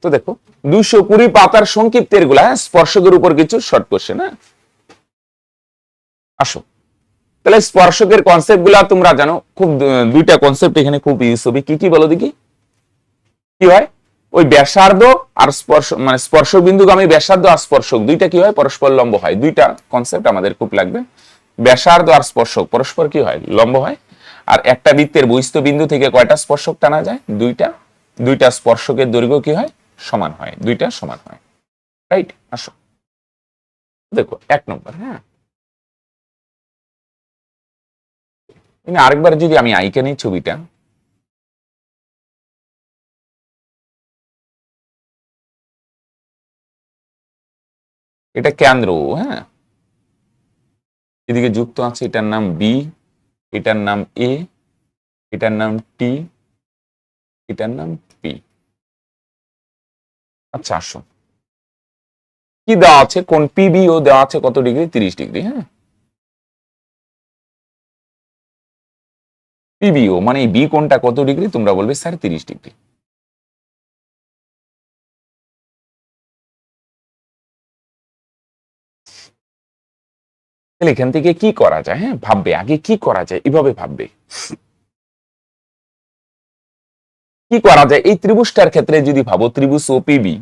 তো দেখো 220 পাতার সংক্ষিপ্তের গুলা স্পর্শকের উপর কিছু শর্ট কোশ্চেন। হ্যাঁ, আসো তাহলে স্পর্শকের কনসেপ্ট গুলা তোমরা জানো, খুব দুইটা কনসেপ্ট এখানে খুব ইউজ হবে। কি কি বলো দেখি? কি হয়? ওই ব্যাসার্ধ আর স্পর্শ, মানে স্পর্শক বিন্দুগামী ব্যাসার্ধ আর স্পর্শক দুইটা কি হয়? পরস্পর লম্ব হয়। দুইটা কনসেপ্ট আমাদের খুব লাগবে। ব্যাসার্ধ আর স্পর্শক পরস্পর কি হয়? লম্ব হয়। আর একটা বৃত্তের বহিস্থ বিন্দু থেকে কয়টা স্পর্শক টানা যায়? দুইটা। দুইটা স্পর্শকের দৈর্ঘ্য কি হয়? সমান হয়। দুইটা সমান হয়। রাইট? আসো দেখো 1 নম্বর। হ্যাঁ, আরেকবার যদি আমি আইকে নিই ছবিটা, এটা কেন্দ্র। হ্যাঁ, এদিকে যুক্ত আছে, এটার নাম বি, এটার নাম এ, এটার নাম টি, এটার নাম পি। আচ্ছা আসো, কি দেওয়া আছে? কোন পিবিও দেওয়া আছে কত ডিগ্রি? 30 ডিগ্রি। হ্যাঁ, পিবিও মানে এই বি কোণটা কত ডিগ্রি? তোমরা বলবে স্যার 30 ডিগ্রি। তাহলে এখান থেকে কি করা যায়? হ্যাঁ, ভাববে আগে কি করা যায়, এভাবে ভাববে কি করা যায়। এই ত্রিভুজটার ক্ষেত্রে যদি ভাবো, ত্রিভুজ ওপিবি,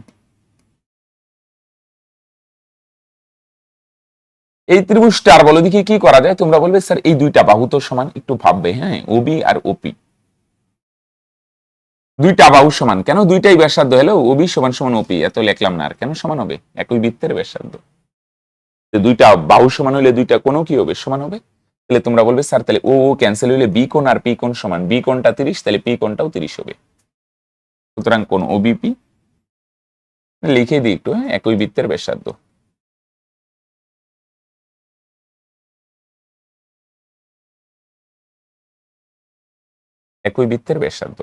এই ত্রিভুজটার বলো দেখি কি করা যায়? তোমরা বলবে স্যার এই দুইটা বাহু তো সমান। একটু ভাববে। হ্যাঁ, ওবি আর ওপি দুইটা বাহু সমান। কেন? দুইটাই ব্যাসার্ধ হলো ওবি সমান সমান ওপি, এত লিখলাম না। আর কেন সমান হবে? একই বৃত্তের ব্যাসার্ধ। দুইটা বাহু সমান হলে দুইটা কোণ কি হবে? সমান হবে। তাহলে তোমরা বলবে স্যার তাহলে ও ক্যান্সেল হইলে বি কোণ আর পি কোণ সমান। বি কোণটা 30, তাহলে পি কোণটাও 30 হবে। সুতরাং কোণ ওবিপি লিখে দিই একটু। হ্যাঁ, একই বৃত্তের ব্যাসার্ধ। একই বৃত্তের ব্যাসার্ধ।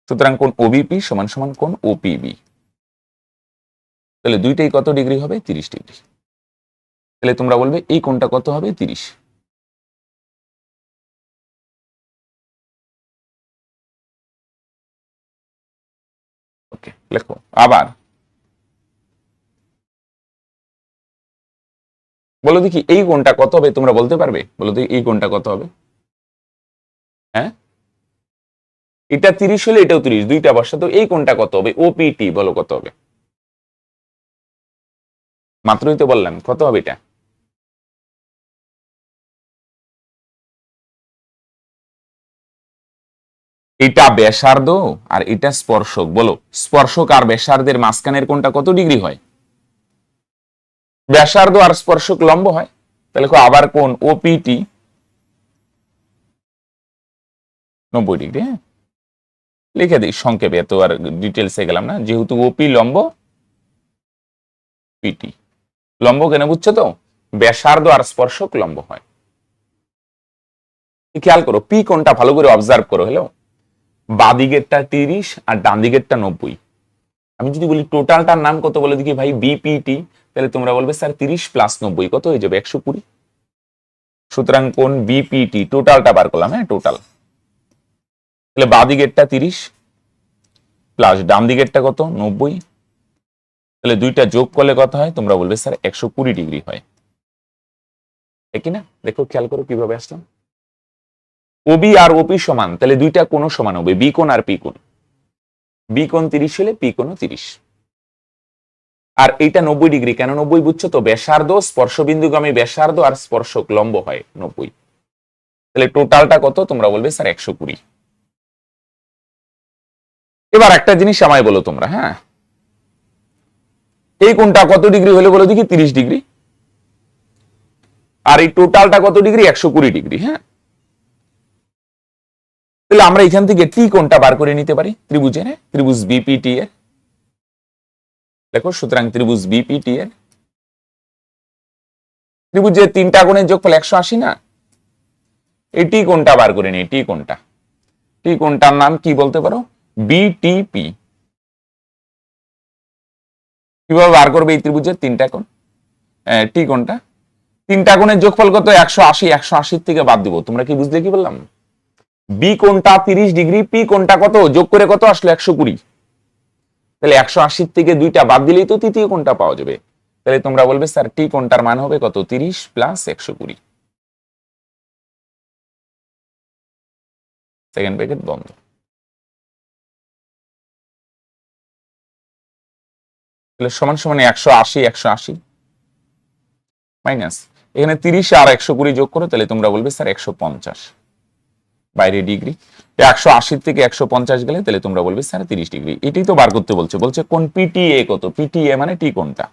সুতরাং কোণ ওবিপি সমান সমান কোণ ওপিবি। তাহলে দুইটাই কত ডিগ্রি হবে? 30 ডিগ্রি। তাহলে তোমরা বলবে এই কোণটা কত হবে? 30। ওকে, লেখো। আবার বলো দেখি এই কোণটা কত হবে? তোমরা বলতে পারবে? বলো দেখি এই কোণটা কত হবে? হ্যাঁ, এটা 30 হলে এটাও 30, দুইটা বসা। তো এই কোণটা কত হবে? ওপিটি বলো কত হবে? মাত্রই তো বললাম, কত হবে এটা? এটা ব্যাসার্ধ আর এটা স্পর্শক। বলো স্পর্শক আর ব্যাসার্ধের মাঝখানের কোণটা কত ডিগ্রি হয়? ব্যাসার্ধ আর স্পর্শক লম্ব হয়। তাহলে আবার কোণ ওপিটি 90 ডিগ্রি। হ্যাঁ, লিখে দিই সংক্ষেপে, এত আর ডিটেলসে গেলাম না। যেহেতু ওপি লম্ব, পিটি লম্ব। কেন বুঝছো তো? ব্যাসার্ধ আর স্পর্শক লম্ব হয়। খেয়াল করো পি কোণটা ভালো করে অবজার্ভ করো। হলো বাদিকেরটা 30 আর ডান দিকেরটা 90। আমি যদি বলি টোটালটার নাম কত বলে দেখি ভাই? বিপিটি। তাহলে তোমরা বলবে স্যার 30 প্লাস 90 কত হয়ে যাবে? 120। সুতরাং কোন বিপিটি টোটালটা বার করলাম। হ্যাঁ, টোটাল। তাহলে বাদিকেরটা 30 প্লাস ডান দিকেরটা কত? 90। তাহলে দুইটা যোগ করলে কত হয়? তোমরা বলবে স্যার 120 ডিগ্রি হয়। ঠিক না? দেখো খেয়াল করো কিভাবে আসলাম। ওবি আর ওপি সমান, তাহলে দুইটা কোণ সমান হবে। বি কোণ আর পি কোণ। বি কোণ 30 হলে পি কোণও 30। আর এইটা 90 ডিগ্রি। কেন 90 বুঝছো তো? ব্যাসার্ধ স্পর্শবিন্দুগামী ব্যাসার্ধ আর স্পর্শক লম্ব হয় 90। তাহলে টোটালটা কত? তোমরা বলবে স্যার 120। এবার একটা জিনিস আমায় বলো তোমরা। হ্যাঁ, এই কোণটা কত ডিগ্রি হলে বলো দেখি? 30 ডিগ্রি। আর এই টোটালটা কত ডিগ্রি? 120 ডিগ্রি। হ্যাঁ, তাহলে আমরা এখান থেকে টি কোণটা বার করে নিতে পারি ত্রিভুজের। ত্রিভুজ বিপিটি এর দেখো। সুতরাং ত্রিভুজ বিপিটি এর ত্রিভুজের তিনটা কোণের যোগফল 180 না? এই টি কোণটা বার করে নিই। টি কোণটা, টি কোণটার নাম কি বলতে পারো? বিটিপি। কিভাবে বার করবে এই ত্রিভুজের তিনটা কোণ? টি কোণটা, তিনটা কোণের যোগফল কত? 180। 180 থেকে বাদ দিব। তোমরা কি বুঝলে? কি বললাম? বি কোণটা 30 ডিগ্রি, পি কোণটা কত যোগ করে কত আসলো? 120। তাহলে 180 থেকে দুইটা বাদ দিলেই তো তৃতীয় কোণটা পাওয়া যাবে। তাহলে তোমরা বলবে স্যার টি কোণটার মান হবে কত? 30 প্লাস 120। সেকেন্ড ব্র্যাকেট বন্ধ। তাহলে সমান সমান 180 180 মাইনাস এখানে 30 আর 120 যোগ করো, তাহলে তোমরা বলবে স্যার 150 বাইরে ডিগ্রি। 180 থেকে 150 গেলে তাহলে তোমরা বলবে স্যার 30 ডিগ্রি। এটাই তো বার করতে বলছে। বলছে কোন পিটিএ কত? পিটিএ মানে টি কোণটা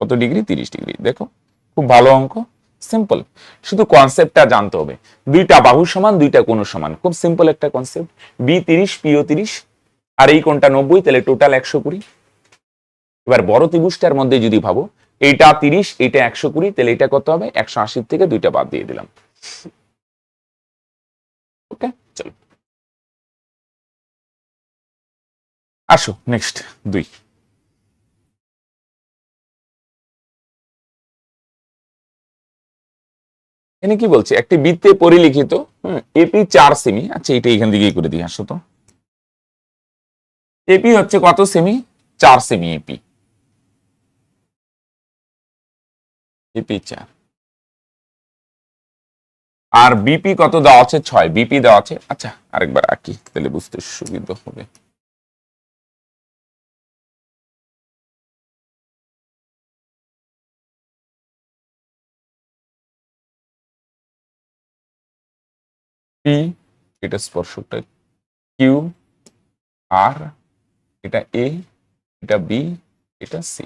কত ডিগ্রি? 30 ডিগ্রি। দেখো খুব ভালো অঙ্ক, সিম্পল, শুধু কনসেপ্টটা জানতে হবে। দুইটা বাহু সমান, দুইটা কোণ সমান, খুব সিম্পল একটা কনসেপ্ট। বি 30 পিও 30 আর এই কোণটা 90, তাহলে টোটাল 120। এবার বড় ত্রিভুজটার মধ্যে যদি ভাবো, এইটা 30 এইটা 120, তাহলে এটা কত হবে? 180 থেকে দুইটা বাদ দিয়ে দিলাম। ওকে, চলো আসো নেক্সট 2। এখানে কি বলছে? একটি বৃত্তে পরিলিখিত এপি 4 সেমি। আচ্ছা এটা এখান দিকেই করে দিই, আসো তো। এপি হচ্ছে কত সেমি? 4 সেমি এপি। এপি 4 আর বিপি কত দেওয়া আছে? 6 বিপি দেওয়া আছে। আচ্ছা আরেকবার আঁকি তাহলে বুঝতে সুবিধা হবে। পি এটা স্পর্শকটা, কিউ আর এটা এ, এটা বি, এটা সি।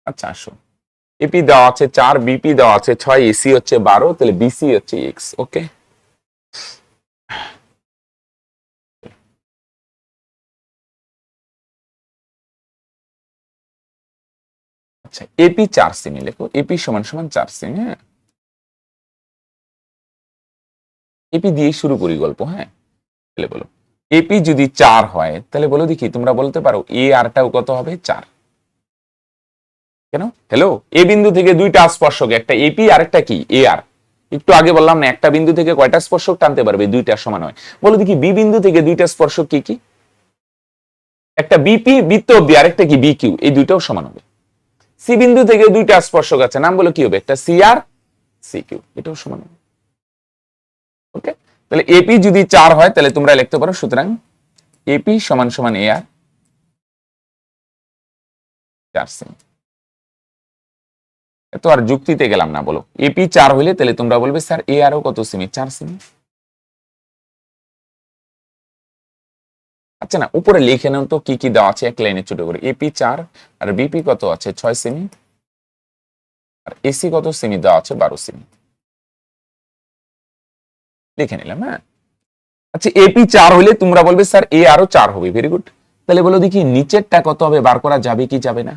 আচ্ছা আসো, এপি দেওয়া আছে 4, বিপি দেওয়া আছে 6, এসি হচ্ছে 12, তাহলে বিসি হচ্ছে এক্স। ওকে, আচ্ছা এপি 4 সেমি লেখো। এপি সমান সমান 4 সেমি। হ্যাঁ, এপি দিয়ে শুরু করি গল্প। হ্যাঁ, তাহলে বলো এপি যদি 4 হয়, তাহলে বলো দেখি, তোমরা বলতে পারো এ আরটাও কত হবে? 4। কেন? হ্যালো, এ বিন্দু থেকে দুইটা স্পর্শক, একটা এপি আর একটা কি? এ আর। একটু আগে বললাম না, একটা বিন্দু থেকে কয়টা স্পর্শক টানতে পারবে? দুইটা সমান হয়। বলো দেখি বি বিন্দু থেকে দুইটা স্পর্শক কি কি? একটা বিপি বৃত্ত অব্দি, আরেকটা কি? B Q. এই দুইটাও সমান হবে। সি বিন্দু থেকে দুইটা স্পর্শক আছে, নাম বলো কি হবে? একটা সি আর, সি কিউ, এটাও সমান হবে। ওকে, তাহলে এপি যদি 4 হয়, তাহলে তোমরা লিখতে পারো সুতরাং এপি সমান সমান এ আর 4 সেমি। এত আর যুক্তিতে গেলাম না। বলো এপি 4 হইলে তাহলে তোমরা বলবে স্যার এ আরও কত সেমি? 4 সেমি। আচ্ছা না, উপরে লিখে নাও তো কি কি দেওয়া আছে এক লাইনে ছোট করে। এপি 4 আর বিপি কত আছে? 6 সেমি, আর এসি কত সেমি দেওয়া আছে? 12 সেমি। লিখে নিলাম। হ্যাঁ, আচ্ছা এপি 4 হইলে তোমরা বলবে স্যার এ আরো 4 হবে। Very good. তাহলে বলো দেখি নিচেরটা কত হবে? বার করা যাবে কি যাবে না?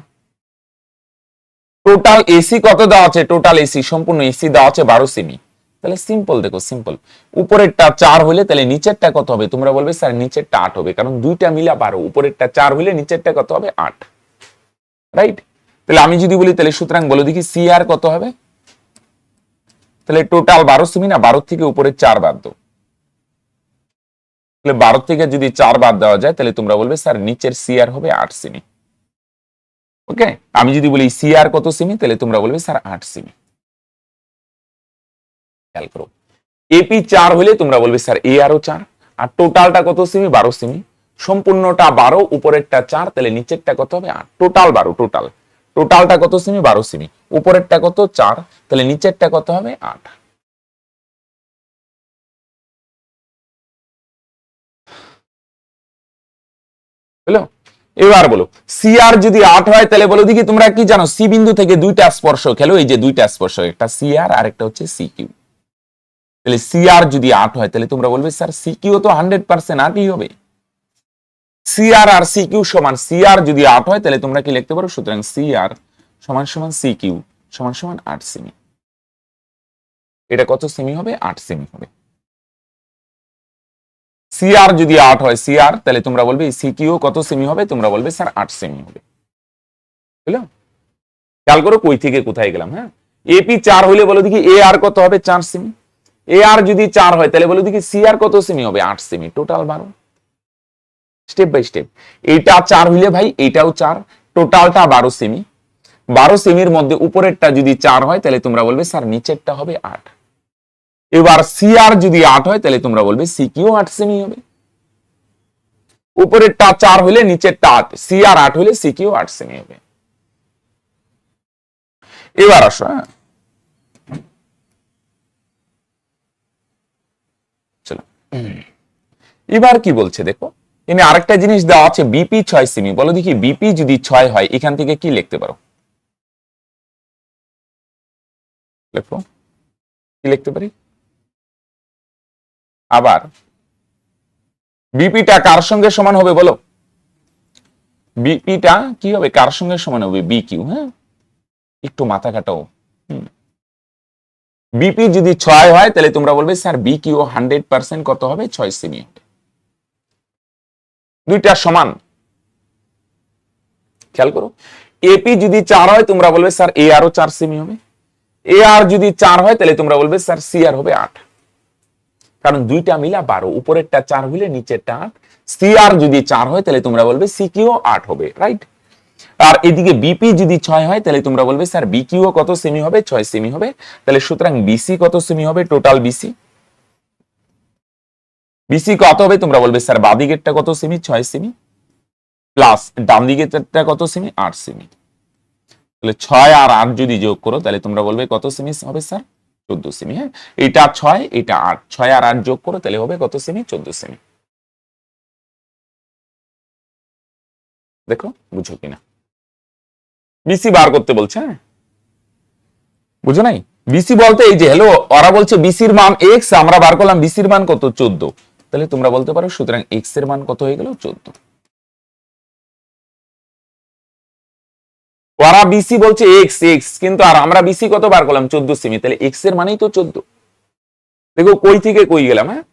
টোটাল এসি কত দেওয়া আছে? টোটাল এসি সম্পূর্ণ এসি দেওয়া আছে 12 সেমি। তাহলে সিম্পল, দেখো সিম্পল, উপরেরটা 4 হইলে তাহলে নিচেরটা কত হবে? তোমরা বলবে স্যার নিচেরটা 8 হবে, কারণ দুইটা মিলা 12, উপরেরটা 4 হইলে নিচেরটা কত হবে? 8। রাইট? তাহলে আমি যদি বলি, তাহলে সুতরাং বলো দেখি সি আর কত হবে? তাহলে টোটাল 12 সেমি না, 12 থেকে উপরে 4 বাদ দাও। তাহলে 12 থেকে যদি 4 বাদ দেওয়া যায়, তাহলে তোমরা বলবে স্যার নিচের সি আর হবে 8 সেমি। ওকে, আমি যদি বলি সি আর কত সেমি, তাহলে তোমরা বলবে স্যার 8 সেমি। খেয়াল করো, এপি 4 হলে তোমরা বলবে স্যার এ আরও 4, আর টোটালটা কত সেমি? 12 সেমি। সম্পূর্ণটা 12, উপরেরটা 4, তাহলে নিচেরটা কত হবে? 8। টোটাল 12, টোটালটা কত সেমি? 12 সেমি। উপরেরটা কত? 4, তাহলে নিচেরটা কত হবে? 8। বুঝলো? এবার বলো সি আর যদি 8 হয়, তাহলে বলো দেখি তোমরা কি জানো? সি বিন্দু থেকে দুইটা স্পর্শক, খেলো এই যে দুইটা স্পর্শক, একটা সি আর আর একটা হচ্ছে সি কিউ। তাহলে সি আর যদি 8 হয়, তাহলে তোমরা বলবে স্যার সি কিউ তো 100% 8ই হবে। সি আর সি কিউ সমান, সি আর যদি 8 হয়, তাহলে তোমরা কি লিখতে পারো? সুতরাং সি আর সমান সমান সি কিউ সমান সমান 8 সেমি। এটা কত সেমি হবে? 8 সেমি হবে। সি আর যদি 8 হয়, সি আর, তাহলে তোমরা বলবে সি কিউ কত সেমি হবে? তোমরা বলবে স্যার 8 সেমি হবে। বুঝলো? খেয়াল করো কই থেকে কোথায় গেলাম। হ্যাঁ, এপি 4 হইলে বলো দেখি এ আর কত হবে? 4 সেমি। এ আর যদি 4 হয়, তাহলে বলো দেখি সি আর কত সেমি হবে? 8 সেমি। টোটাল 12। Step by step. এইটা 4 হইলে ভাই এইটাও 4, টোটালটা 12 সেমি। 12 সেমির মধ্যে উপরেরটা যদি 4 হয় তাহলে তোমরা বলবে স্যার নিচেরটা হবে 8। এবার সিআর যদি 8 হয় তাহলে তোমরা বলবে সিকিউ 8 সেমি হবে। উপরেরটা 4 হলে নিচেরটা 8, সিআর 8 হলে সিকিউ 8 সেমি হবে। এবার আসো, হ্যাঁ চলো, এবার কি বলছে দেখো, এখানে আরেকটা জিনিস দেওয়া আছে বিপি 6 সেমি। বলো দেখি বিপি যদি 6 হয় এখান থেকে কি লিখতে পারো? লেখো, কি লিখতে পারি? আবার বিপিটা কার সঙ্গে সমান হবে বলো? বিপিটা কি হবে, কার সঙ্গে সমান হবে? B Q. হ্যাঁ, একটু মাথা কাটাও। বিপি যদি 6 হয় তাহলে তোমরা বলবে স্যার বি কিউ 100% কত হবে? 6 সেমি। দুইটা সমান, খেয়াল করো। এপি যদি 4 হয় তোমরা বলবে স্যার এ আরও 4 সেমি হবে। এ আর যদি 4 হয় তাহলে তোমরা বলবে স্যার সি আর হবে 8, কারণ দুইটা মিলা 12, উপরেরটা 4 হইলে নিচেরটা 8। সি আর যদি 4 হয় তাহলে তোমরা বলবে সি কিউ 8 হবে, রাইট? আর এদিকে বিপি যদি 6 হয় তাহলে তোমরা বলবে স্যার বি কিউ কত সেমি হবে? 6 সেমি হবে। তাহলে সুতরাং বিসি কত সেমি হবে? টোটাল বিসি, বিসি কত হবে? তোমরা বলবে স্যার বাদিকেরটা কত সেমি? 6 সেমি, প্লাস ডান দিকেরটা কত সেমি? 8 সেমি। তাহলে 6 আর 8 যদি যোগ করো তাহলে তোমরা বলবে কত সেমি হবে স্যার? 14 সেমি। হ্যাঁ, এটা 6, এটা 8, 6 আর 8 যোগ করো তাহলে হবে কত সেমি? 14 সেমি। দেখো বুঝো কিনা, বিসি বার করতে বলছে। হ্যাঁ, বুঝো নাই? বিসি বলতে এই যে হ্যালো, ওরা বলছে বিসির মান এক্স, আমরা বার করলাম বিসির মান কত? 14। তাহলে তোমরা বলতে পারো সুতরাং এক্স এর মান কত হয়ে গেল? 14। ওরা বিসি বলছে এক্স এক্স, কিন্তু আর আমরা বিসি কত বার করলাম? 14 সেমি। তাহলে এক্স এর মানেই তো 14। দেখো কই থেকে কই গেলাম। হ্যাঁ,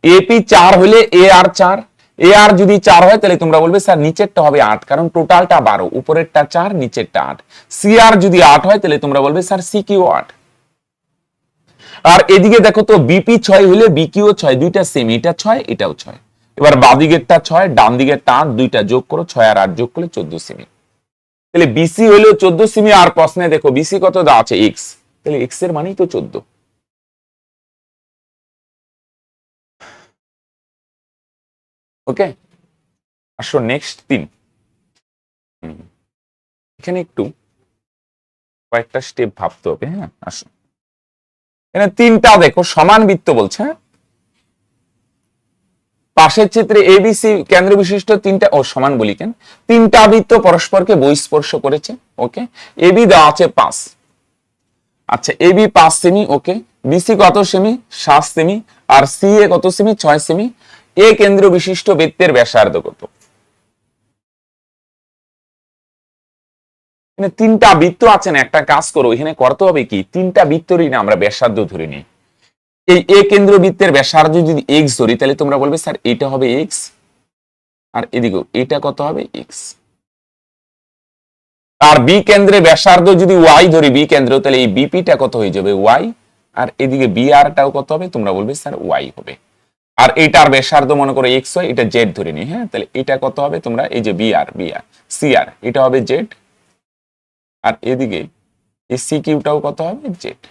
এপি 4 হলে এ আর 4, এ আর যদি 4 হয় তাহলে তোমরা বলবে স্যার নিচেরটা হবে 8, কারণ টোটালটা 12, উপরেরটা 4 নিচেরটা 8। সি আর যদি 8 হয় তাহলে তোমরা বলবে স্যার সি কিউ 8। আর এদিকে দেখো তো বিপি 6 হলে বিকিউ 6, দুইটা সেম, এটা 6 এটাও 6। এবার বাদিকেরটা 6, ডান দিকেরটা 8, দুইটা যোগ করো, 6 আর 8 যোগ করলে 14 সেমি। তাহলে বিসি হইলেও 14 সেমি। আর প্রশ্নে দেখো বিসি কত দেওয়া আছে? এক্স, তাহলে এক্স এর মানেই তো 14। ওকে, আসো নেক্সট 3। এখানে একটু কয়েকটা স্টেপ ভাবতে হবে। হ্যাঁ, আসো এখানে 3টা দেখো সমান বৃত্ত বলছে। হ্যাঁ, পাশের চিত্রে এবিসি কেন্দ্র বিশিষ্ট 3টা, ও সমান বলি কেন, 3টা বৃত্ত পরস্পরকে বহিঃস্পর্শ করেছে। ওকে, এবি দেওয়া আছে 5। আচ্ছা, এবি 5 সেমি। ওকে, বিসি কত সেমি? 7 সেমি। আর সি এ কত সেমি? 6 সেমি। এ কেন্দ্র বিশিষ্ট বৃত্তের ব্যাসার্ধ কত? এখানে 3টা বৃত্ত আছে না, একটা কাজ করো, এখানে করতে হবে কি, 3টা বৃত্তরই না আমরা ব্যাসার্ধ ধরে নিই। এই এ কেন্দ্র বৃত্তের ব্যাসার্ধ যদি এক্স ধরি তাহলে তোমরা বলবে স্যার এটা হবে এক্স, আর এদিকেও এটা কত হবে? এক্স। আর বি কেন্দ্রে ব্যাসার্ধ যদি ওয়াই ধরি, বি কেন্দ্র, তাহলে এই বিপিটা কত হয়ে যাবে? ওয়াই। আর এদিকে বি আরটাও কত হবে? তোমরা বলবে স্যার ওয়াই হবে। আর এইটার ব্যাসার্ধ মনে করো এক্স হয়, এটা জেড ধরে নি। হ্যাঁ, তাহলে এটা কত হবে? তোমরা এই যে বি আর সি আর, এটা হবে জেড। আর এদিকে এই সি কিউটাও কত হবে? জেড।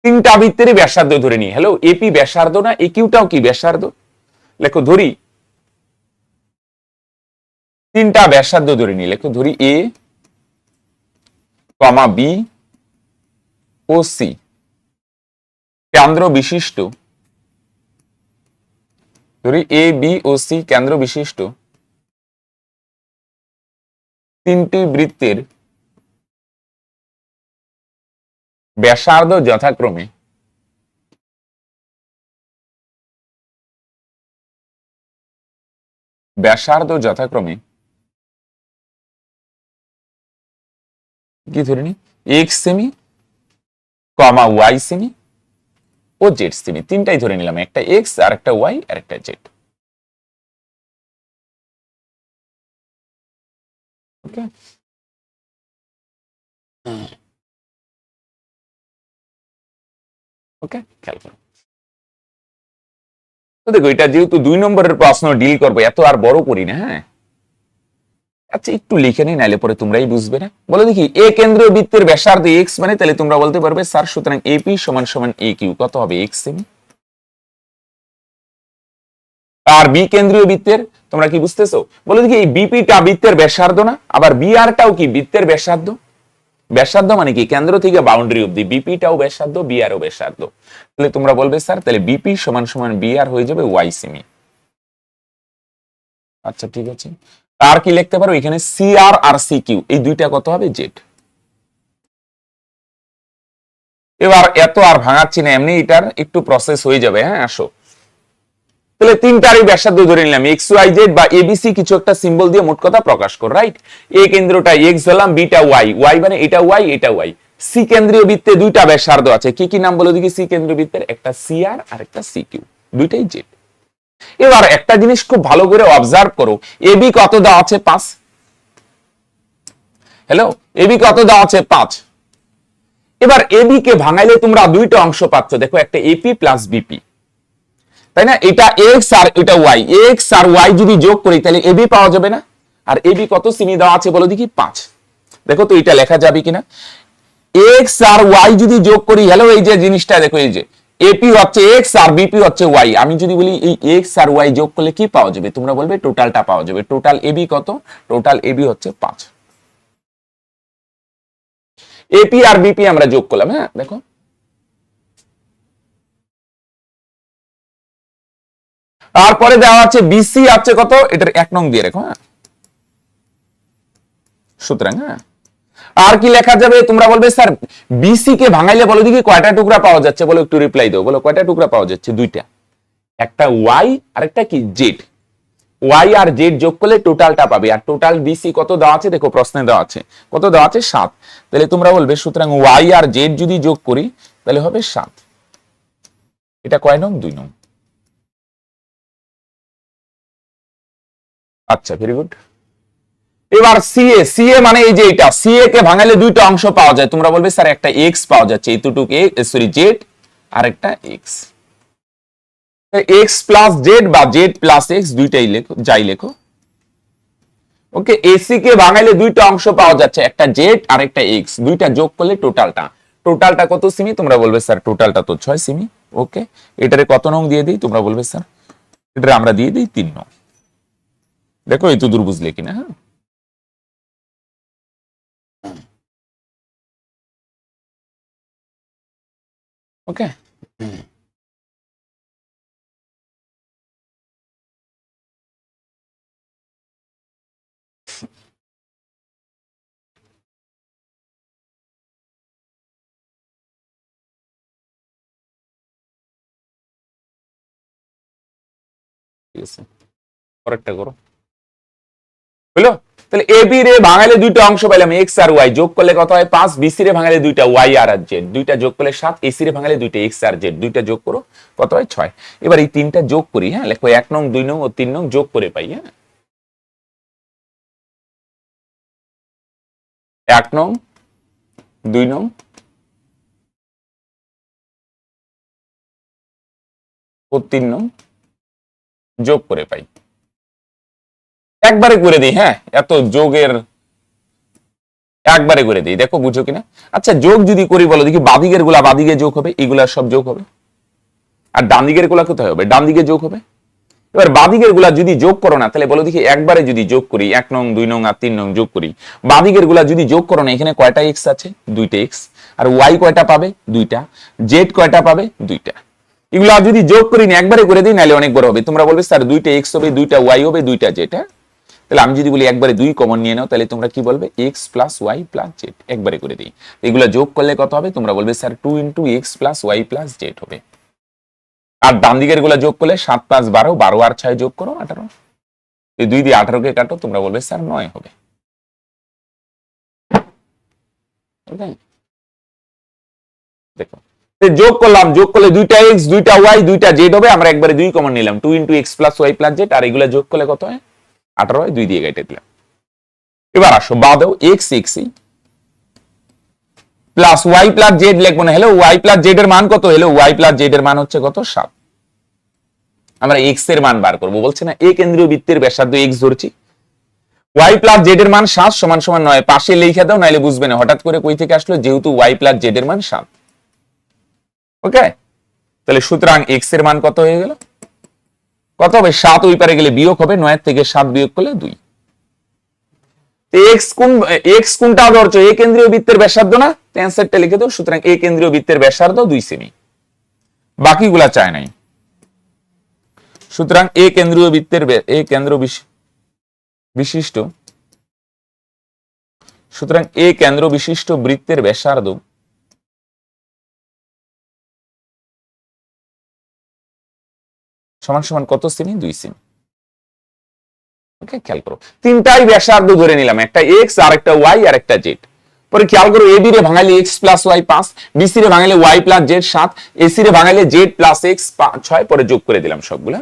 3টা বৃত্তেরই ব্যাসার্ধ ধরে নি। হ্যালো, এপি ব্যাসার্ধ না, এ কিউটাও কি ব্যাসার্ধ? লেখো ধরি 3টা ব্যাসার্ধ ধরে নি। লেখো ধরি এ কমা বি ও সি কেন্দ্র বিশিষ্ট, ধরি এ বি ও সি কেন্দ্র বিশিষ্ট 3টি বৃত্তের ব্যাসার্ধ যথাক্রমে কি ধরে নি? এক্স সেমি কমা ওয়াই সেমি ও জেড সেমি। 3টাই ধরে নিলাম, একটা এক্স আর একটা ওয়াই আর একটা জেড। ওকে, ওকে, খেয়াল করো। দেখো এটা যেহেতু 2 নম্বরের প্রশ্ন ডিল করবো, এত আর বড় করি না। হ্যাঁ, আচ্ছা একটু লিখে নি, নাইলে পরে তোমরাই বুঝবে না। বলো দেখি, এ কেন্দ্রীয় বৃত্তের ব্যাসার্ধ এক্স মানে, তাহলে তোমরা বলতে পারবে স্যার সুতরাং এপি সমান সমান এ কিউ, কত হবে এক্স সেমি। আর বি কেন্দ্রীয় বৃত্তের, তোমরা কি বুঝতেছো? বলো দেখি, এই বিপিটা বৃত্তের ব্যাসার্ধ না, আবার বিআরটাও কি বৃত্তের ব্যাসার্ধ। ব্যাসার্ধ মানে কি, কেন্দ্র থেকে বাউন্ডারি অবধি বিপিটাও ব্যাসার্ধ, বিআরও ব্যাসার্ধ। তাহলে তোমরা বলবে স্যার তাহলে বিপি সমান সমান বিআর হয়ে যাবে ওয়াই সেমি। আচ্ছা ঠিক আছে, আর কি লিখতে পারো এখানে, সিআর আর সিকিউ এই দুইটা কত হবে জেড। এবার এত আর ভাঙাচ্ছি না, এমনি এটার একটু প্রসেস হয়ে যাবে। হ্যাঁ আসো, তাহলে তিনটারই ব্যাসার্ধ ধরে নিলাম এক্স ওয়াই জেড বা এবিসি, কিছু একটা সিম্বল দিয়ে মোট কথা প্রকাশ কর, রাইট। এ কেন্দ্রটা এক্স ধরলাম, বিটা ওয়াই, ওয়াই মানে এটা ওয়াই এটা ওয়াই। সি কেন্দ্রীয় বৃত্তে দুইটা ব্যাসার্ধ আছে, কি কি নাম বলে দেখি সি কেন্দ্রীয় বৃত্তের, একটা সিআর আর একটা সিকিউ, দুইটাই জেড। এবার একটা জিনিস খুব ভালো করে অবজার্ভ করো, এবি কত দেওয়া আছে 5। হ্যালো, এবি কত দেওয়া আছে 5। এবার এবি কে ভাঙাইলে তোমরা দুইটা অংশ পাচ্ছ, দেখো একটা এপি প্লাস বিপি, তাই না? এটা এক্স আর এটা ওয়াই, এক্স আর ওয়াই যদি যোগ করি তাহলে এবি পাওয়া যাবে না। আর এবি কত সেমি দেওয়া আছে বলো দেখি 5। দেখো তো এটা লেখা যাবে কিনা, এক্স আর ওয়াই যদি যোগ করি, হ্যালো এই যে জিনিসটা দেখো, এই যে এপি হচ্ছে এক্স আর বিপি হচ্ছে ওয়াই, আমি যদি বলি এই এক্স আর ওয়াই যোগ করলে কি পাওয়া যাবে, তোমরা বলবে টোটালটা পাওয়া যাবে। টোটাল এবি কত, টোটাল এবি হচ্ছে 5। এপি আর বিপি আমরা যোগ করলাম। হ্যাঁ দেখো, তারপরে দেওয়া আছে বিসি আছে কত, এটার 1 নং দিয়ে রেখো। হ্যাঁ সুতরাং হ্যাঁ, আর কি লেখা যাবে, তোমরা বলবে স্যার বিসি কে ভাঙাইলে বলো দেখি কয়টা টুকরা পাওয়া যাচ্ছে, বলো একটু রিপ্লাই দাও, বলো কয়টা টুকরা পাওয়া যাচ্ছে, দুইটা, একটা ওয়াই আর একটা কি জেড। ওয়াই আর জেড যোগ করলে টোটালটা পাবে। আর টোটাল বিসি কত দেওয়া আছে, দেখো প্রশ্নে দেওয়া আছে কত দেওয়া আছে 7। তাহলে তোমরা বলবে সুতরাং ওয়াই আর জেড যদি যোগ করি তাহলে হবে 7। এটা কয় নং, 2 নং। আচ্ছা ভেরি গুড। এবার সিএ, সিএ মানে এই যে এটা, সিএ কে ভাঙালে দুইটা অংশ পাওয়া যায়, তোমরা বলবে স্যার একটা এক্স পাওয়া যাচ্ছে, এইটুকু সরি জেড আর একটা এক্স। এক্স প্লাস জেড বা জেড প্লাস এক্স দুইটাই লেখো, যাই লেখো। ওকে, এসি কে ভাঙাইলে দুইটা অংশ পাওয়া যাচ্ছে, একটা জেড আর একটা এক্স, দুইটা যোগ করলে টোটালটা, টোটালটা কত সিমি, তোমরা বলবে স্যার টোটালটা তো 6 সিমি। ওকে, এটারে কত নং দিয়ে দিই, তোমরা বলবে স্যার এটারে আমরা দিয়ে দিই 3 নং। দেখো এই তো দূর বুঝলে কিনা। হ্যাঁ ওকে, ঠিক আছে পরেরটা করো, বুঝলো? তাহলে এ বি রে ভাঙালে দুইটা অংশ পাইলাম, এক্স আর ওয়াই, যোগ করলে কত হয় 5। বিসি রে ভাঙালে দুইটা ওয়াই আর জেড, দুইটা যোগ করলে 7। এসি রে ভাঙালে দুইটা এক্স আর জেড, দুইটা যোগ করো কত হয় 6। এবার এই তিনটা যোগ করি। হ্যাঁ লেখো 1 নং 2 নং ও 3 নং যোগ করে পাই। হ্যাঁ 1 নং 2 নং ও 3 নং যোগ করে পাই। একবারে করে দিই, হ্যাঁ এত যোগের একবারে করে দিই, দেখো বুঝো কিনা। আচ্ছা যোগ যদি করি বলো দেখি, বাদিকের গুলা বাদিকে যোগ হবে, এগুলা সব যোগ হবে। আর ডান দিকের গুলা কোথায় হবে, ডান দিকে যোগ হবে। এবার বাদিকের গুলা যদি যোগ করো না, তাহলে বলো দেখি একবারে যদি যোগ করি, 1 নং 2 নং আর 3 নং যোগ করি, বাদিকের গুলা যদি যোগ করো না, এখানে কয়টা এক্স আছে, 2টা এক্স। আর ওয়াই কয়টা পাবে, 2টা। জেড কয়টা পাবে, 2টা। এগুলা যদি যোগ করি না, একবারে করে দিই, নাহলে অনেক বড় হবে। তোমরা বলবে স্যার 2টা এক্স হবে, 2টা ওয়াই হবে, 2টা জেড। হ্যাঁ তাহলে আমি যদি বলি একবারে 2 কমন নিয়ে নাও, তাহলে তোমরা কি বলবে, X plus Y plus Z, একবারে করে দিই। এগুলা যোগ করলে কত হবে, তোমরা বলবে sir 2 into x plus Y plus Z হবে। আর ডান দিকের গুলা যোগ করলে 7 5 12, 12 আর 6 যোগ করো 18। এই 2 দিয়ে 18 কে কাটো, তোমরা বলবে স্যার 9 হবে। দেখো যোগ করলাম, যোগ করলে 2টা এক্স 2টা ওয়াই 2টা জেড হবে। আমরা একবারে 2 কমন নিলাম, 2 into x plus Y plus z. আর এগুলা যোগ করলে কত হয়, 18 হয়, 2 দিয়ে কেটে দিলাম। এবার আসো বাদেও X X plus Y plus Z লিখবো না, হ্যালো ওয়াই প্লাস জেড এর মান কত, হলো ওয়াই প্লাস জেড এর মান হচ্ছে কত 7। আমরা এক্স এর মান বার করবো, বলছে না এ কেন্দ্রীয় বৃত্তের ব্যাসার্ধ এক্স ধরছি, ওয়াই প্লাস জেড এর মান 7 সমান সমান 9, পাশে লিখে দাও নাইলে বুঝবে না হঠাৎ করে কই থেকে আসলো, যেহেতু ওয়াই প্লাস জেড এর মান 7। ওকে, তাহলে সুতরাং এক্স এর মান কত হয়ে গেল, কত হবে 7, ওই পারে গেলে বিয়োগ হবে, 9 থেকে 7 বিয়োগ করলে 2। এক্স কোনটা ধরছো, এ কেন্দ্রীয় বৃত্তের ব্যাসার্ধ না, অ্যানসারটা লিখে দাও। সুতরাং এ কেন্দ্রীয় বৃত্তের ব্যাসার্ধ 2 সেমি, বাকিগুলা চায় নাই। সুতরাং এ কেন্দ্রীয় বৃত্তের বিশিষ্ট, সুতরাং এ কেন্দ্র বিশিষ্ট বৃত্তের ব্যাসার্ধ সমান সমান কত সেমি, 2 সেমি। ওকে, খেয়াল করো তিনটাই ব্যাসার্ধ ধরে নিলাম, একটা এক্স আর একটা ওয়াই আর একটা জেড। পরে খেয়াল করো এবি রে ভাঙাইলে এক্স প্লাস ওয়াই 5, বিসি রে ভাঙাইলে ওয়াই প্লাস জেড 7, এসি রে ভাঙাইলে জেড প্লাস এক্স 6, পরে যোগ করে দিলাম সবগুলো।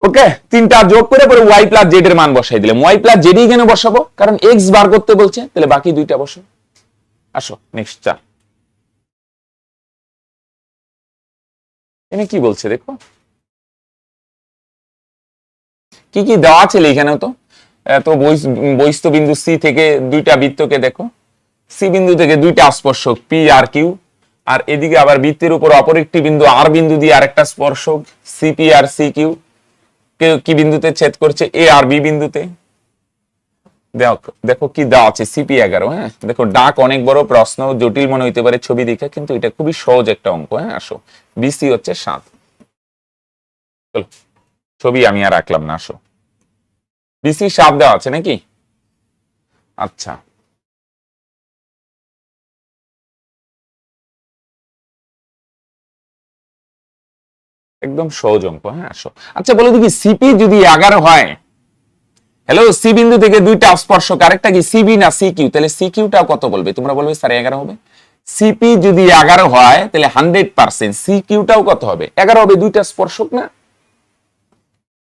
ওকে, তিনটা যোগ করে পরে ওয়াই প্লাস জেড এর মান বসাই দিলাম, ওয়াই প্লাস জেড কেন বসাবো, কারণ এক্স বার করতে বলছে, তাহলে বাকি দুইটা বসো। আসো নেক্সট চা, এখানে কি বলছে দেখো, কি কি দেওয়া আছে এখানেও তো, তো বহিস্থ বিন্দু সি থেকে দুইটা বৃত্তকে দেখো, সি বিন্দু থেকে দুইটা স্পর্শক পি আর কিউ, আর এদিকে আবার বৃত্তের উপর অপর একটি বিন্দু আর বিন্দু দিয়ে আরেকটা স্পর্শক সিপি আর সি কিউ কি বিন্দুতে ছেদ করছে, এ আর বি বিন্দুতে। দেখো কি দেওয়া আছে, সিপি 11। হ্যাঁ দেখো, ডাক অনেক বড়, প্রশ্ন জটিল মনে হইতে পারে ছবি দেখে, কিন্তু এটা খুবই সহজ একটা অঙ্ক। হ্যাঁ আসো, বিসি হচ্ছে 7। চলো ছবি আমি আর রাখলাম না, আসো বিসি 7 দেওয়া আছে নাকি। আচ্ছা, একদম সহজ অঙ্ক। হ্যাঁ আসো, আচ্ছা বলো দেখি সিপি যদি 11 হয়, হ্যালো সি বিন্দু থেকে দুইটা স্পর্শক, আরেকটা কি সিবি না সি কিউ, তাহলে সি কিউটাও কত বলবে, তোমরা বলবে স্যার 11 হবে। সিপি যদি 11 হয় তাহলে 100% সি কিউটাও কত হবে, 11 হবে, দুইটা স্পর্শক না।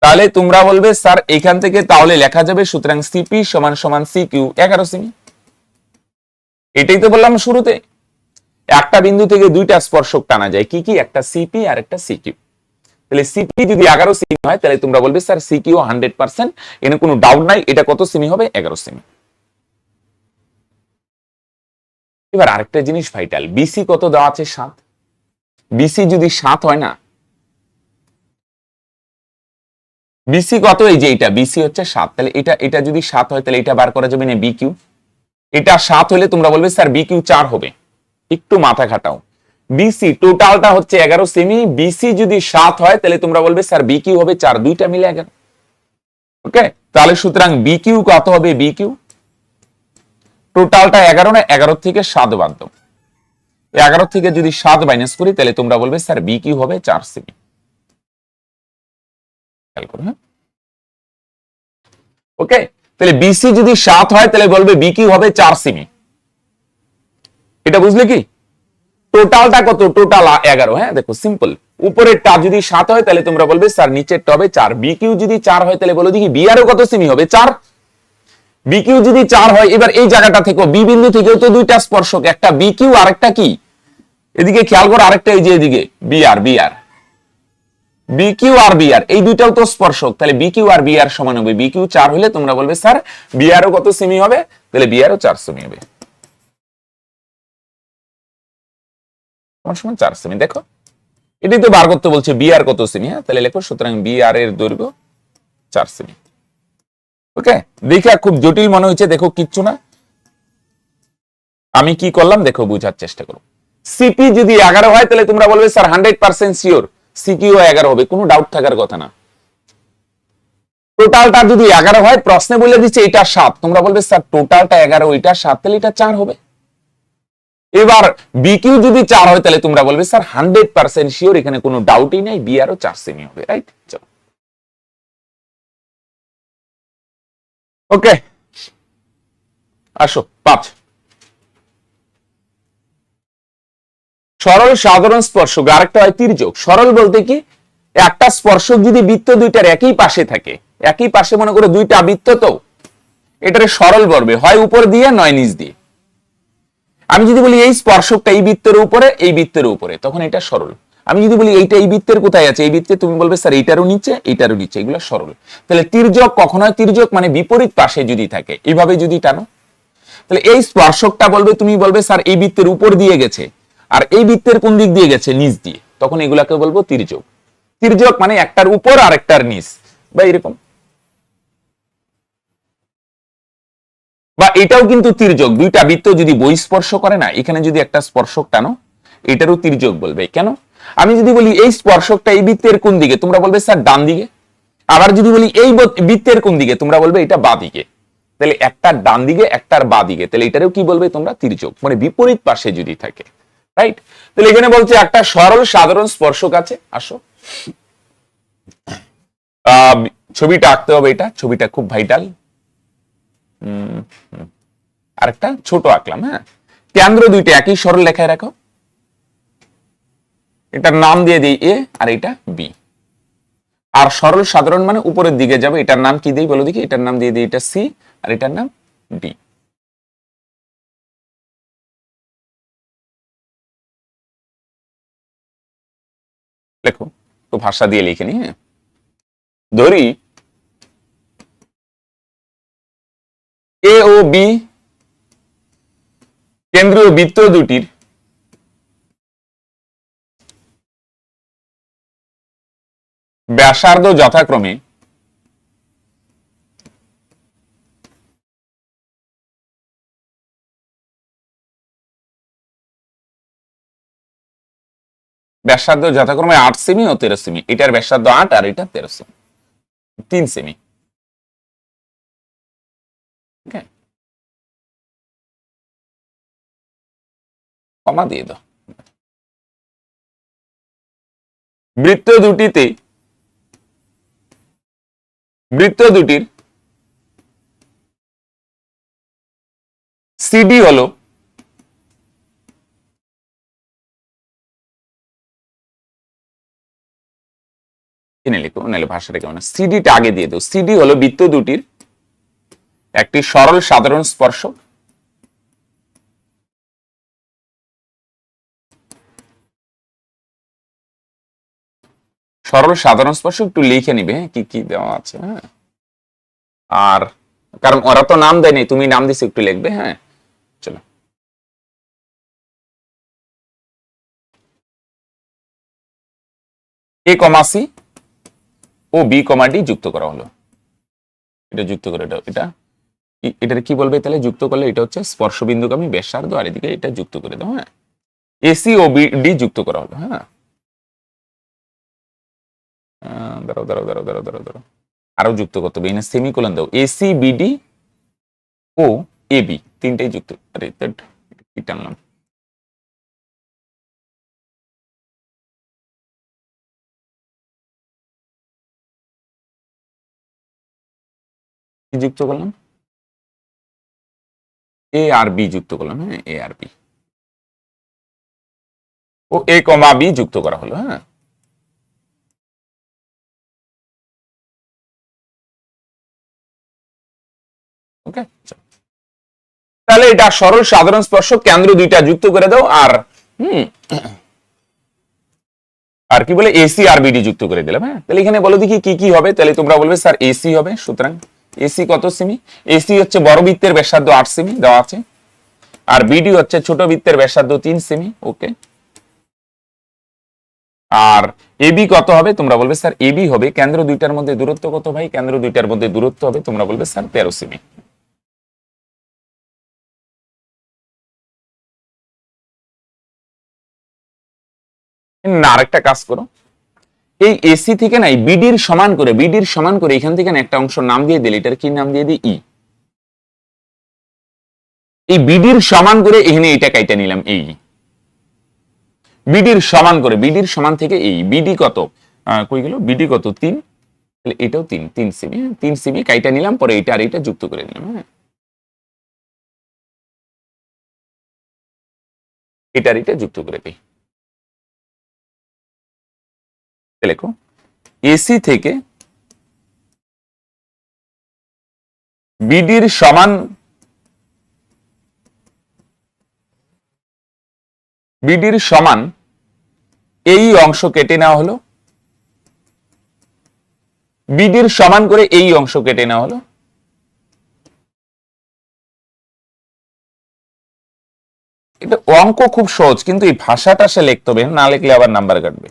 তাহলে তোমরা বলবে স্যার এখান থেকে তাহলে লেখা যাবে, সুতরাং সিপি সমান সমান সি কিউ 11 সেমি। এটাই তো বললাম শুরুতে, একটা বিন্দু থেকে দুইটা স্পর্শক টানা যায়, কি কি, একটা সিপি আর একটা সি কিউ। তাহলে সিপি যদি 11 সেমি হয় তাহলে তোমরা বলবে স্যার সি কিউ 100%, এখানে কোনো ডাউট নাই, এটা কত সেমি হবে, 11 সেমি। এবার আরেকটা জিনিস ভাইটাল, বিসি কত দেওয়া আছে 7, বিসি যদি 7 হয় না, বিসি কত, এই যে এটা বিসি হচ্ছে 7, তাহলে এটা যদি 7 হয় তাহলে এটা বার করা যাবে না বিকিউ, এটা 7 হলে তোমরা বলবে স্যার বিকিউ 4 হবে। একটু মাথা খাটাও, বিসি টোটালটা হচ্ছে 11 সেমি, বিসি যদি 7 হয় তাহলে তোমরা বলবে স্যার বিকিউ হবে 4, দুইটা মিলে 11। ওকে, তাহলে সুতরাং বিকিউ কত হবে, বিকিউ টোটালটা 11 না, 11 থেকে 7 বাদ দাও, 11 থেকে যদি 7 মাইনাস করি তাহলে তোমরা বলবে স্যার বিকিউ হবে 4 সেমি। ওকে, তাহলে বিসি যদি 7 হয় তাহলে বলবে বিকিউ হবে 4 সেমি। এটা বুঝলে কি, টোটালটা কত, টোটাল 11। হ্যাঁ দেখো সিম্পল, উপরেরটা যদি 7 হয় তাহলে তোমরা বলবে স্যার নিচেরটা হবে 4, বিকিউ যদি 4 হয় তাহলে বলো দেখি বি আরও কত সেমি হবে, 4। বিকিউ যদি 4 হয়, এবার এই জায়গাটা থেকে বি বিন্দু থেকেও তো দুইটা স্পর্শক, একটা বিকিউ আর একটা কি, এদিকে খেয়াল করো আরেকটা, এই যে এদিকে বিআর, বিকিউ আর বিআর এই দুইটাও তো স্পর্শক, তাহলে বিকিউ আর বিআর সমান হবে, বিকিউ 4 হলে তোমরা বলবে স্যার বিআরও কত সেমি হবে, তাহলে বিআরও 4 সেমি হবে, সমান 4 সেমি। দেখো এটাই তো বার করতে বলছে, বিআর কত সেমি। হ্যাঁ তাহলে লেখো, সুতরাং বিআর এর দৈর্ঘ্য 4 সেমি। ওকে, দেখে খুব জটিল মনে হচ্ছে, দেখো কিচ্ছু না, আমি কি করলাম দেখো বুঝার চেষ্টা করো। সিপি যদি 11 হয় তাহলে তোমরা বলবে স্যার 100% শিওর সিকিউ 11 হবে, কোনো ডাউট থাকার কথা না। টোটালটা যদি 11 হয়, প্রশ্নে বলে দিচ্ছে এটা 7, তোমরা বলবে স্যার টোটালটা 11, এটা 7, তাহলে এটা 4 হবে। এবার বিকিউ যদি 4 হয় তাহলে তোমরা বলবে স্যার 100% শিওর, এখানে কোনো ডাউটই নাই, বি আরও 4 সেমি হবে, রাইট। চলো ওকে, আসো 5, সরল সাধারণ স্পর্শক, আরেকটা হয় তির্যক। সরল বলতে কি, একটা স্পর্শক যদি বৃত্ত দুইটার একই পাশে থাকে, একই পাশে মনে করো দুইটা বৃত্ত, তো এটারে সরল বলবে, হয় উপর দিয়ে নয় নিচ দিয়ে। আমি যদি বলি এই স্পর্শকটা এই বৃত্তের উপরে, এই বৃত্তের উপরে, তখন এটা সরল। আমি যদি বলি এইটা এই বৃত্তের কোথায় আছে, এই বৃত্তে তুমি বলবে স্যার এইটারও নিচে এইটারও নিচে, এগুলো সরল। তাহলে তির্যক কখন হয়? তির্যক মানে বিপরীত পাশে যদি থাকে, এইভাবে যদি টানো, তাহলে এই স্পর্শকটা বলবে, তুমি বলবে স্যার এই বৃত্তের উপর দিয়ে গেছে, আর এই বৃত্তের কোন দিক দিয়ে গেছে? নিচ দিয়ে, তখন এগুলাকে বলবো তির্যক। তির্যক মানে একটার উপর আর একটার নিচ, বা এরকম। বা এটাও কিন্তু তির্যক, দুইটা বৃত্ত যদি বহিঃস্পর্শ করে না, এখানে যদি একটা স্পর্শক টানো, এটারও তির্যক বলবে। কেন? আমি যদি বলি এই স্পর্শকটা এই বৃত্তের কোন দিকে, তোমরা বলবে স্যার ডান দিকে। আবার যদি বলি এই বৃত্তের কোন দিকে, তোমরা বলবে এটা বাঁ দিকে। তাহলে একটার ডান দিকে একটার বাঁ দিকে, তাহলে এটারও কি বলবে তোমরা? তির্যক, মানে বিপরীত পাশে যদি থাকে, রাইট? তাহলে এখানে বলছে একটা সরল সাধারণ স্পর্শক আছে। আসো ছবিটা আঁকতে হবে, এটা ছবিটা খুব ভাইটাল। আরেকটা ছোট আঁকলাম, হ্যাঁ। কেন্দ্র দুইটা একই সরল লেখায় রাখো, এটার নাম দিয়ে দিই এ আর এটা বি। আর সরল সাধারণ মানে উপরের দিকে যাবে, এটার নাম কি দিই বলো দেখি? এটার নাম দিয়ে দিই এটা সি, আর এটার নাম ডি। লেখো, তো ভাষা দিয়ে লিখে নি, হ্যাঁ। ধরি এ ও বি কেন্দ্রীয় বৃত্ত দুটির ব্যাসার্ধ যথাক্রমে ব্যাসার্ধ যথাক্রমে 8 সেমি ও 13 সেমি। এটার ব্যাসার্ধ 8 আর এটা 13 সেমি, 3 সেমি। কমা দিয়ে দাও। বৃত্ত দুটির সিডি হলো এনে লিখো, নাহলে ভাষাটা কেমন? সিডিটা আগে দিয়ে দাও। সিডি হলো বৃত্ত দুটির একটি সরল সাধারণ স্পর্শক একটু লিখে নিবে, হ্যাঁ, কি কি দেওয়া আছে, হ্যাঁ। আর কারণ ওরা তো নাম দেয়নি, তুমি নাম দিছো, একটু লিখবে, হ্যাঁ। চলো, এ কমা সি ও বি কমা ডি যুক্ত করা হলো। এটা যুক্ত করে দাও। এটার কি বলবে তাহলে? যুক্ত করলে এটা হচ্ছে স্পর্শবিন্দুগামী ব্যাসার্ধ, আর এদিকে এটা যুক্ত করে দাও, হ্যাঁ। এসি ও বি ডি যুক্ত করা হলো, হ্যাঁ। দাঁড়াও দাঁড়াও দাঁড়াও দাঁড়াও দাঁড়াও দাঁড়াও, আরো যুক্ত করতে হবে, এখানে সেমিকোলন দাও। AC BD O A B তিনটাই যুক্ত। আরে কি টানলাম? কি যুক্ত করলাম? এ আর বি যুক্ত করলাম, হ্যাঁ, এ আর বি ও এ কমা বি যুক্ত করা হলো, হ্যাঁ। ওকে, তাহলে এটা সরল সাধারণ স্পর্শক, কেন্দ্র দুইটা যুক্ত করে দাও। আর আর কি বলে? এসি আর বিডি যুক্ত করে দিলাম, হ্যাঁ। তাহলে এখানে বলো দেখি কি কি হবে? তাহলে তোমরা বলবে স্যার এসি হবে, সুতরাং এসি কত সেমি? এসি হচ্ছে বড় বৃত্তের ব্যাসার্ধ 8 সেমি দেওয়া আছে, আর বিডি হচ্ছে ছোট বৃত্তের ব্যাসার্ধ 3 সেমি, ওকে। আর এবি কত হবে? তোমরা বলবে স্যার এবি হবে, কেন্দ্র দুইটার মধ্যে দূরত্ব কত ভাই? কেন্দ্র দুইটার মধ্যে দূরত্ব হবে, তোমরা বলবে স্যার 13 সেমি। না, আরেকটা কাজ করো, এই এসি থেকে নাই বিডির সমান করে এখান থেকে একটা অংশ নাম দিয়ে দিলে, এটার কি নাম দিয়ে দিই? ই। এই বিডির সমান করে এখানে এটা কাইটা নিলাম, এই বিডির সমান করে, বিডির সমান থেকে এই বিডি কত? কই গেল? বিডি কত? 3। তাহলে এটাও 3 সেমি, 3 সেমি কাইটা নিলাম, পরে এটা আর এটা যুক্ত করে নিলাম, হ্যাঁ। এটা আর এটা যুক্ত করে দিই। লেখো, এসি থেকে বিডির সমান বিডির সমান এই অংশ কেটে নেওয়া হলো, বিডির সমান করে এই অংশ কেটে নেওয়া হলো, এটা অঙ্ক খুব সহজ, কিন্তু এই ভাষাটা সে লিখতে হবে, না লিখলে আবার নাম্বার কাটবে।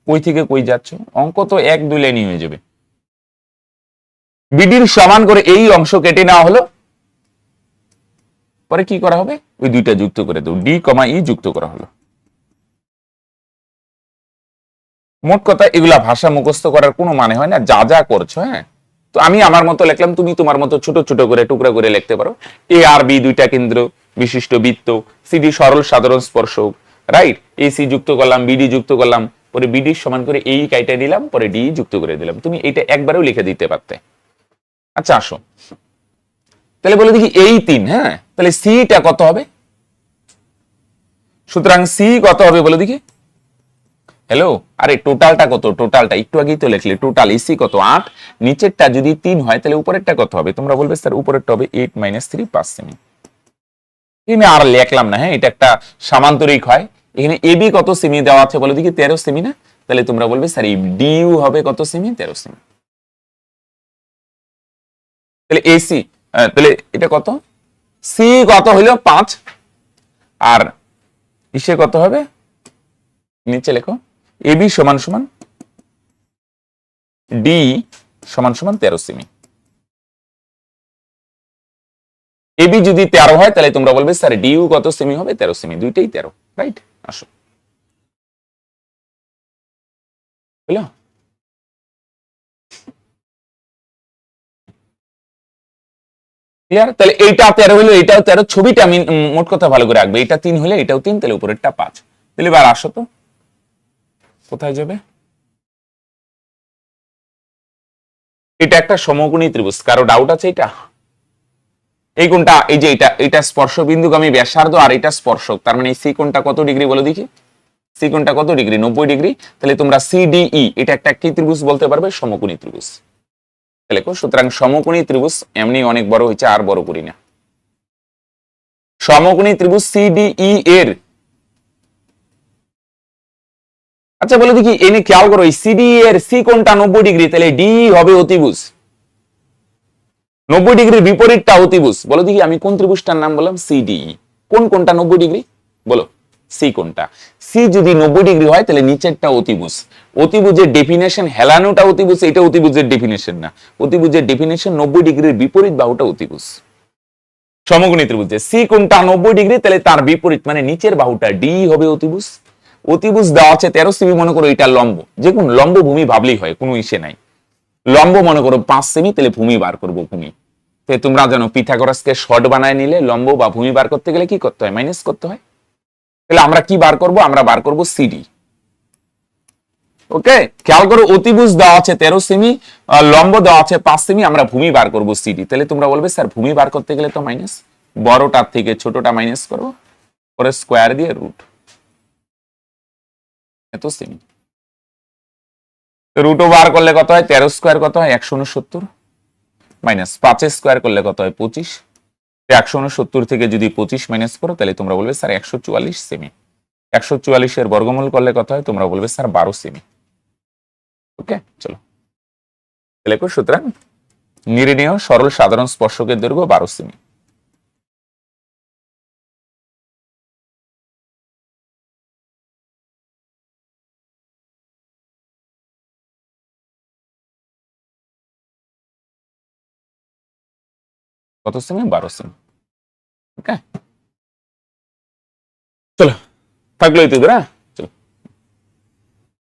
কই থেকে কই যাচ্ছ, অঙ্ক তো 1-2 লাইনই হয়ে যাবে। বিডির সমান করে এই অংশ কেটে নেওয়া হলো, পরে কি করা হবে, ওই দুইটা যুক্ত করে দেবো, ডি কমা ই যুক্ত করা হলো। মোট কথা এগুলা ভাষা মুখস্থ করার কোনো মানে হয় না, যা যা করছো। হ্যাঁ, তো আমি আমার মতো লিখলাম, তুমি তোমার মতো ছোট ছোট করে টুকরা করে লিখতে পারো। এ আর বি দুইটা কেন্দ্র বিশিষ্ট বৃত্ত, সিডি সরল সাধারণ স্পর্শক, রাইট, এসি যুক্ত করলাম, বিডি যুক্ত করলাম, পরে বিডি সমান করে এই কাইটা দিলাম, পরে ডি যুক্ত করে দিলাম। তুমি এটা একবারেও লিখে দিতে পারতে। আচ্ছা আসো, তাহলে বলে দেখি এই 3, হ্যাঁ, তাহলে সিটা কত হবে? সুতরাং সি কত হবে বলে দেখি। হ্যালো, আরে টোটালটা কত? টোটালটা একটু আগেই তো লিখলে, টোটাল ইসি কত 8, নিচেরটা যদি 3 হয় তাহলে উপরেরটা কত হবে? তোমরা বলবে স্যার উপরেরটা হবে 8 - 3 5 সেমি। এখানে আর লিখলাম না, হ্যাঁ, এটা একটা সামান্তরিক হয়। এখানে এবি কত সেমি দেওয়া আছে বলে দেখি, 13 সেমি না? তাহলে তোমরা বলবে স্যার এই ডিইউ হবে কত সেমি? 13 সেমি। তাহলে এসি, তাহলে এটা কত? সি কত হলো 5, আর ইসে কত হবে? নিচে লেখো, এবি সমান সমান ডি সমান সমান 13 সেমি। এবি যদি 13 হয় তাহলে তোমরা বলবে স্যার ডিইউ কত সেমি হবে? 13 সেমি, দুইটাই 13, রাইট? আসো, বুঝলো? ক্লিয়ার? তাহলে এইটা 13 হলো, এটাও 13, ছবিটা আমি মোট কথা ভালো করে রাখবে, এটা 3 হলে এটাও 3, তাহলে উপরেরটা 5। তাহলে এবার আসো তো, কোথায় যাবে? এটা একটা সমকোণী ত্রিভুজ, কারো ডাউট আছে? এটা এই কোণটা, এই যে এটা স্পর্শ বিন্দুগামী ব্যাসার্ধ, আর এটা স্পর্শক, তার মানে সি কোণটা কত ডিগ্রি বলো দেখি? সি কোণটা কত ডিগ্রি? 90 ডিগ্রি। তাহলে তোমরা সিডিই এটা একটা কি ত্রিভুজ বলতে পারবে? সমকোণী ত্রিভুজ। তাহলে সুতরাং সমকোণী ত্রিভুজ এমনি অনেক বড় হয়েছে, আর বড় করি না। সমকোণী ত্রিভুজ সিডিই এর, আচ্ছা বলে দেখি, এনে খেয়াল করো, এই সিডি এর সি কোণটা 90 ডিগ্রি, তাহলে ডি হবে অতিভুজ। 90 ডিগ্রির বিপরীতটা অতিভুজ। বলো দেখি, আমি কোন ত্রিভুজটার নাম বললাম? সিডিই। কোন কোণটা 90 ডিগ্রি বলো? সি কোণটা। সি যদি 90 ডিগ্রি হয় তাহলে নিচেরটা অতিভুজ। অতিভুজের ডেফিনেশন, হেলানোটা অতিভুজ, এটা অতিভুজের ডেফিনেশন না। অতিভুজের ডেফিনেশন 90 ডিগ্রির বিপরীত বাহুটা অতিভুজ। সমকোণী ত্রিভুজে সি কোণটা 90 ডিগ্রি, তাহলে তার বিপরীত মানে নিচের বাহুটা ডি হবে অতিভুজ। অতিভুজ দেওয়া আছে 13 সেমি, মনে করো এটা লম্ব, যে কোন লম্ব ভূমি ভাবলেই হয়, কোনো ইসে নাই। লম্ব মনে করো 5 সেমি, তাহলে ভূমি বার করবো, ভূমি। তো তোমরা জানো পিথাগোরাসকে শর্ট বানায় নিলে লম্ব বা ভূমি বার করতে গেলে কি করতে হয়? মাইনাস করতে হয়। তাহলে আমরা কি বার করব? আমরা বার করব সিডি। ওকে, খেয়াল করো, অতিভুজ দেওয়া আছে 13 সেমি, লম্ব দেওয়া আছে 5 সেমি, আমরা ভূমি বার করব সিডি। তাহলে তোমরা বলবে স্যার ভূমি বার করতে গেলে তো মাইনাস, বড়টার থেকে ছোটটা মাইনাস করব, পরে স্কোয়ার দিয়ে রুট, এত সেমি। রুটও বার করলে কত হয়? 13 স্কোয়ার কত হয়? 169, মাইনাস 5 স্কোয়ার করলে কত হয়? 25। 169 থেকে যদি 25 মাইনাস করো তাহলে তোমরা বলবে স্যার 144 সেমি। 144 এর বর্গমূল করলে কত হয়? তোমরা বলবে স্যার 12 সেমি। ওকে, চলো লেখো, সুতরাং নির্ণেয় সরল সাধারণ স্পর্শকের দৈর্ঘ্য 12 সেমি। কত সেমি? 12 সেমি। ওকে, চলো থাকলো এই তো।